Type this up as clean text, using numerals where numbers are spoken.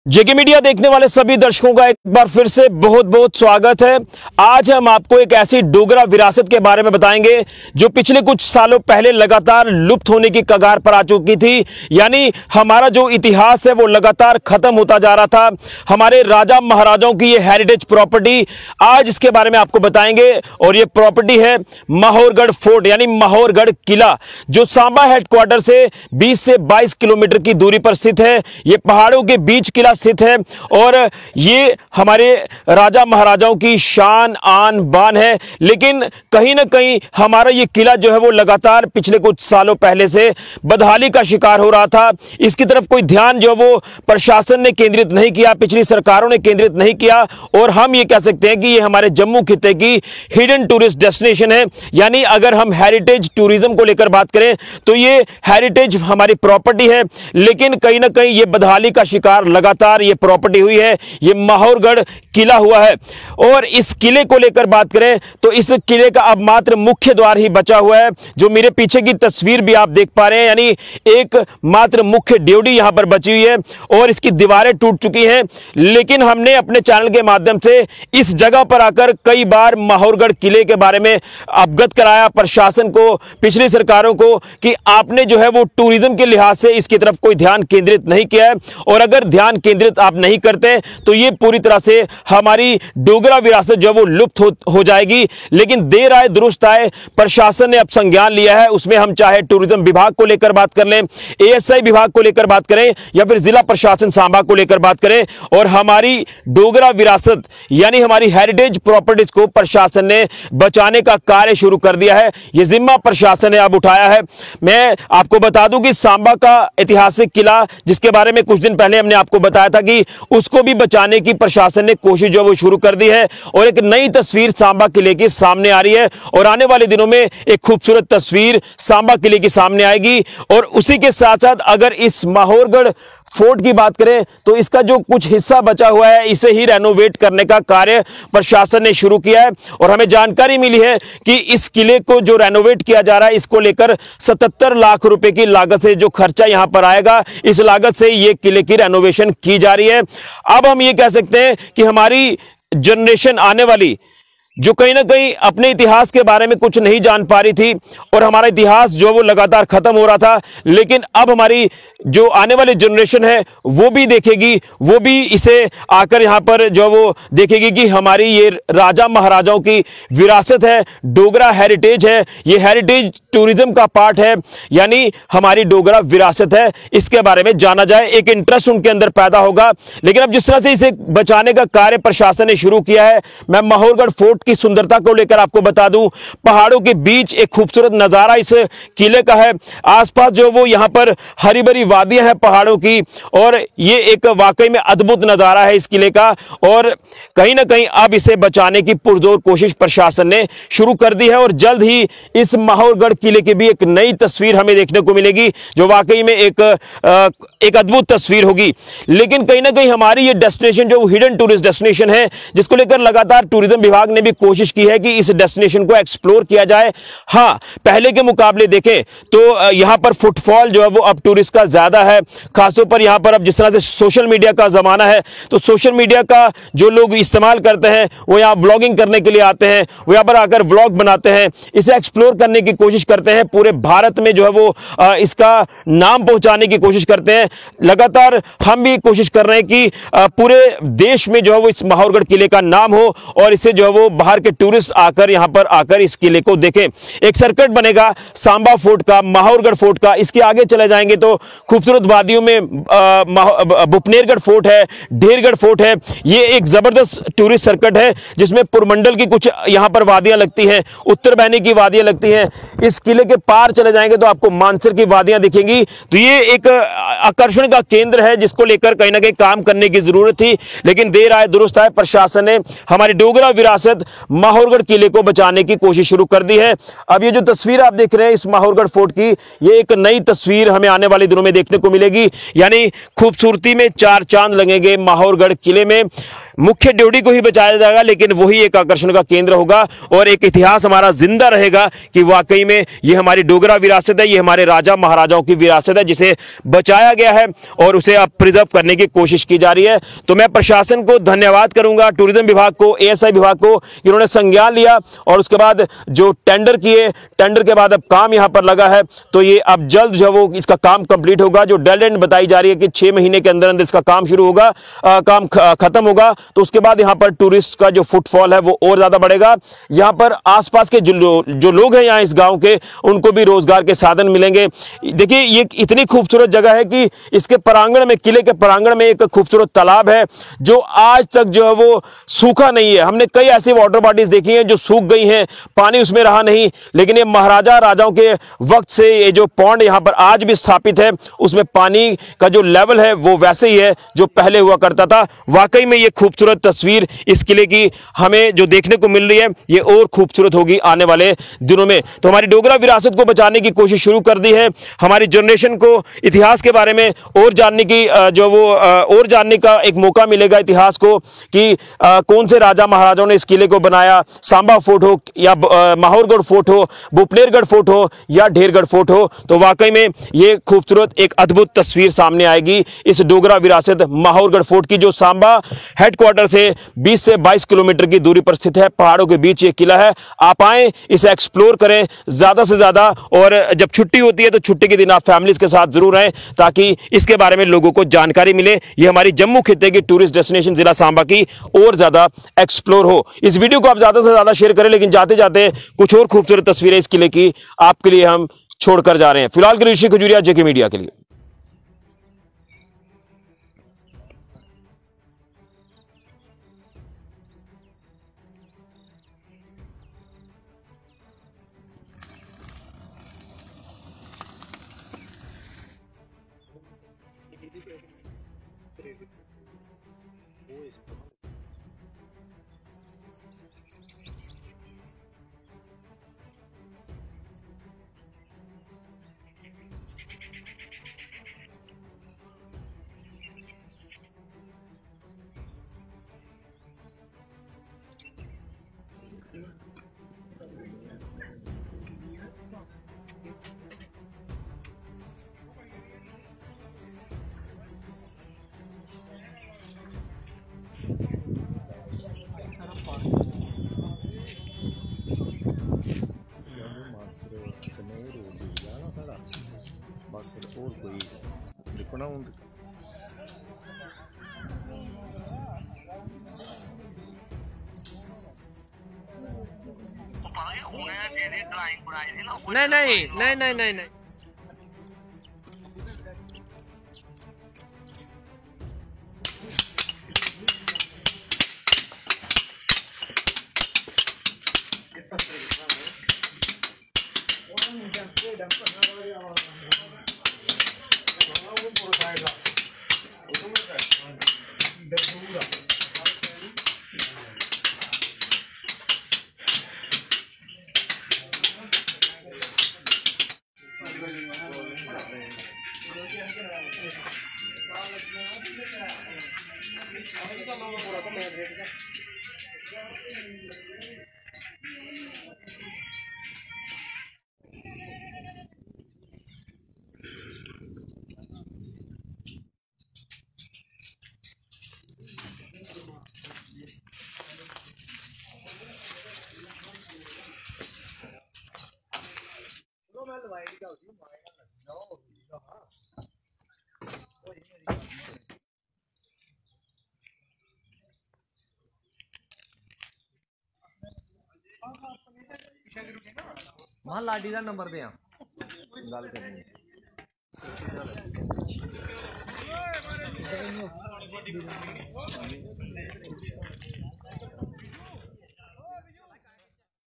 जेके media देखने वाले सभी दर्शकों का एक बार फिर से बहुत बहुत स्वागत है। आज हम आपको एक ऐसी डोगरा विरासत के बारे में बताएंगे जो पिछले कुछ सालों पहले लगातार लुप्त होने की कगार पर आ चुकी थी। यानी हमारा जो इतिहास है वो लगातार खत्म होता जा रहा था। हमारे राजा महाराजाओं की ये हेरिटेज प्रॉपर्टी, आज इसके बारे में आपको बताएंगे। और ये प्रॉपर्टी है माहौरगढ़ फोर्ट यानी माहौरगढ़ किला, जो सांबा हेडक्वार्टर से 20 से 22 किलोमीटर की दूरी पर स्थित है। ये पहाड़ों के बीच किला स्थित है और ये हमारे राजा महाराजाओं की शान आन बान है। लेकिन कहीं ना कहीं हमारा ये किला जो है वो लगातार पिछले कुछ सालों पहले से बदहाली का शिकार हो रहा था। इसकी तरफ कोई ध्यान जो वो प्रशासन ने केंद्रित नहीं किया, पिछली सरकारों ने केंद्रित नहीं किया। और हम ये कह सकते हैं कि ये हमारे जम्मू खित्ते की हिडन टूरिस्ट डेस्टिनेशन है। यानी अगर हम हेरिटेज टूरिज्म को लेकर बात करें तो ये हेरिटेज हमारी प्रॉपर्टी है, लेकिन कहीं ना कहीं ये बदहाली का शिकार लगातार ये प्रॉपर्टी हुई है। ये माहौरगढ़ किला हुआ है। और इस किले को लेकर बात करें तो इस किले का अब मात्र मुख्य द्वार ही बचा हुआ है, जो मेरे पीछे की तस्वीर भी आप देख पा रहे हैं। यानी एक मात्र मुख्य ड्योढ़ी यहां पर बची हुई है और इसकी दीवारें टूट चुकी हैं। लेकिन हमने अपने चैनल के माध्यम से इस जगह पर आकर कई बार माहौरगढ़ किले के बारे में अवगत कराया प्रशासन को, पिछली सरकारों को, कि आपने जो है वो टूरिज्म के लिहाज से इसकी तरफ कोई ध्यान केंद्रित नहीं किया है। और अगर ध्यान केंद्रित आप नहीं करते तो ये पूरी तरह से हमारी डोगरा विरासत जो है वो लुप्त हो जाएगी। लेकिन देर आए दुरुस्त आए, प्रशासन ने अब संज्ञान लिया है। उसमें हम चाहे टूरिज्म विभाग को लेकर बात कर लें, एएसआई विभाग को लेकर बात करें, या फिर जिला प्रशासन सांबा को लेकर बात करें, और हमारी डोगरा विरासत यानी हमारी हेरिटेज प्रॉपर्टीज को प्रशासन ने बचाने का कार्य शुरू कर दिया है। यह जिम्मा प्रशासन ने अब उठाया है। मैं आपको बता दूं कि सांबा का ऐतिहासिक किला, जिसके बारे में कुछ दिन पहले हमने आपको बताया था कि उसको भी बचाने की प्रशासन ने कोशिश जो वो शुरू कर दी है। और एक नई तस्वीर सांबा किले के सामने आ रही है और आने वाले दिनों में एक खूबसूरत तस्वीर सांबा किले के सामने आएगी। और उसी के साथ साथ अगर इस माहौरगढ़ फोर्ट की बात करें तो इसका जो कुछ हिस्सा बचा हुआ है इसे ही रेनोवेट करने का कार्य प्रशासन ने शुरू किया है। और हमें जानकारी मिली है कि इस किले को जो रेनोवेट किया जा रहा है, इसको लेकर 77 लाख रुपए की लागत से जो खर्चा यहां पर आएगा, इस लागत से ये किले की रेनोवेशन की जा रही है। अब हम ये कह सकते हैं कि हमारी जनरेशन आने वाली, जो कहीं ना कहीं अपने इतिहास के बारे में कुछ नहीं जान पा रही थी और हमारा इतिहास जो वो लगातार खत्म हो रहा था, लेकिन अब हमारी जो आने वाली जनरेशन है वो भी देखेगी, वो भी इसे आकर यहाँ पर जो वो देखेगी कि हमारी ये राजा महाराजाओं की विरासत है, डोगरा हेरिटेज है, ये हेरिटेज टूरिज्म का पार्ट है, यानी हमारी डोगरा विरासत है। इसके बारे में जाना जाए, एक इंटरेस्ट उनके अंदर पैदा होगा। लेकिन अब जिस तरह से इसे बचाने का कार्य प्रशासन ने शुरू किया है, मैं माहौरगढ़ फोर्ट की सुंदरता को लेकर आपको बता दूं, पहाड़ों के बीच एक खूबसूरत नजारा इस किले का है। आसपास जो वो यहां पर हरी भरी वादियां हैं पहाड़ों की, और ये एक वाकई में अद्भुत नजारा है इस किले का। और कहीं ना कहीं अब इसे बचाने की पुरजोर कोशिश प्रशासन ने शुरू कर दी है। और जल्द ही इस माहौरगढ़ किले की भी एक नई तस्वीर हमें देखने को मिलेगी, जो वाकई में एक अद्भुत तस्वीर होगी। लेकिन कहीं ना कहीं हमारी ये डेस्टिनेशन जो हिडन टूरिस्ट डेस्टिनेशन है, जिसको लेकर लगातार टूरिज्म विभाग ने भी कोशिश की है कि इस डेस्टिनेशन को एक्सप्लोर किया जाए। हाँ, पहले के मुकाबले देखें तो यहां पर फुटफॉल जो है वो अब टूरिस्ट का ज्यादा है। खासतौर पर यहां पर अब जिस तरह से सोशल मीडिया का जमाना है, तो सोशल मीडिया का जो लोग इस्तेमाल करते हैं वो यहां व्लॉगिंग करने के लिए आते हैं, वो यहां पर आकर व्लॉग बनाते हैं, इसे एक्सप्लोर करने की कोशिश करते हैं, पूरे भारत में जो है वो इसका नाम पहुंचाने की कोशिश करते हैं। लगातार हम भी कोशिश कर रहे हैं कि पूरे देश में जो है वो इस माहौरगढ़ किले का नाम हो और इसे जो है वो बाहर के टूरिस्ट आकर यहां पर आकर इस किले को देखें। एक सर्किट बनेगा सांबा फोर्ट का, माहौरगढ़ फोर्ट का। इसके आगे चले जाएंगे तो खूबसूरत वादियों में बुपनेरगढ़ फोर्ट है, ढेरगढ़ फोर्ट है। ये एक जबरदस्त टूरिस्ट सर्किट है जिसमें पुरमंडल की कुछ यहां पर वादियां लगती हैं, उत्तर बहनी की वादियां लगती हैं। इस किले के पार चले जाएंगे तो आपको मानसर की वादियां दिखेंगी। तो ये एक आकर्षण का केंद्र है जिसको लेकर कहीं ना कहीं काम करने की जरूरत थी। लेकिन देर आए दुरुस्त आए, प्रशासन ने हमारी डोगरा विरासत माहौरगढ़ किले को बचाने की कोशिश शुरू कर दी है। अब ये जो तस्वीर आप देख रहे हैं इस माहौरगढ़ फोर्ट की, ये एक नई तस्वीर हमें आने वाले दिनों में देखने को मिलेगी। यानी खूबसूरती में चार चांद लगेंगे माहौरगढ़ किले में। मुख्य ड्योढ़ी को ही बचाया जाएगा, लेकिन वही एक आकर्षण का केंद्र होगा और एक इतिहास हमारा जिंदा रहेगा कि वाकई में ये हमारी डोगरा विरासत है, ये हमारे राजा महाराजाओं की विरासत है जिसे बचाया गया है और उसे अब प्रिजर्व करने की कोशिश की जा रही है। तो मैं प्रशासन को धन्यवाद करूंगा, टूरिज्म विभाग को, एएसआई विभाग को, इन्होंने संज्ञान लिया और उसके बाद जो टेंडर किए, टेंडर के बाद अब काम यहां पर लगा है। तो ये अब जल्द जो वो इसका काम कंप्लीट होगा। जो डेडलाइन बताई जा रही है कि 6 महीने के अंदर अंदर इसका काम शुरू होगा, काम खत्म होगा, तो उसके बाद यहां पर टूरिस्ट का जो फुटफॉल है वो और ज्यादा बढ़ेगा। यहां पर आसपास के जो लोग हैं यहां इस गांव के, उनको भी रोजगार के साधन मिलेंगे। देखिए ये इतनी खूबसूरत जगह है कि इसके प्रांगण में, किले के प्रांगण में एक खूबसूरत तालाब है जो आज तक जो है वो सूखा नहीं है। हमने कई ऐसी वाटर बॉडीज देखी हैं जो सूख गई हैं, पानी उसमें रहा नहीं, लेकिन ये महाराजा राजाओं के वक्त से ये जो पॉन्ड यहां पर आज भी स्थापित है, उसमें पानी का जो लेवल है वो वैसे ही है जो पहले हुआ करता था। वाकई में ये खूबसूरत तस्वीर इस किले की हमें जो देखने को मिल रही है, ये और खूबसूरत होगी आने वाले दिनों में। तो हमारी डोगरा विरासत को बचाने की कोशिश शुरू कर दी है। हमारी जनरेशन को इतिहास के बारे में और जानने की और जानने का एक मौका मिलेगा इतिहास को कि कौन से राजा महाराजाओं ने इस किले को बनाया। सांबा फोर्ट हो या माहौरगढ़ फोर्ट हो, भूपनेरगढ़ फोर्ट हो या ढेरगढ़ फोर्ट हो, तो वाकई में ये खूबसूरत एक अद्भुत तस्वीर सामने आएगी इस डोगरा विरासत माहौरगढ़ फोर्ट की, जो सांबा हेडक्वार्टर से 20 से 22 किलोमीटर की दूरी पर स्थित है। पहाड़ों के बीच ये किला है। आप आए, इसे एक्सप्लोर करें ज्यादा से ज्यादा, और जब छुट्टी होती है तो छुट्टी के दिन आप फैमिलीज के साथ जरूर आए ताकि इसके बारे में लोगों को जानकारी मिले। ये हमारी जम्मू खित्ते की टूरिस्ट डेस्टिनेशन जिला सांबा की और ज्यादा एक्सप्लोर हो। इस वीडियो को आप ज्यादा से ज्यादा शेयर करें, लेकिन जाते जाते कुछ और खूबसूरत तस्वीरें इस किले की आपके लिए हम छोड़कर जा रहे हैं। फिलहाल के लिए ऋषि खजूरिया, जेके मीडिया के लिए। बस और कोई दिखना हूँ नहीं नहीं नहीं नहीं नहीं नहीं वहाँ लाडी का नंबर दे गल करनी है।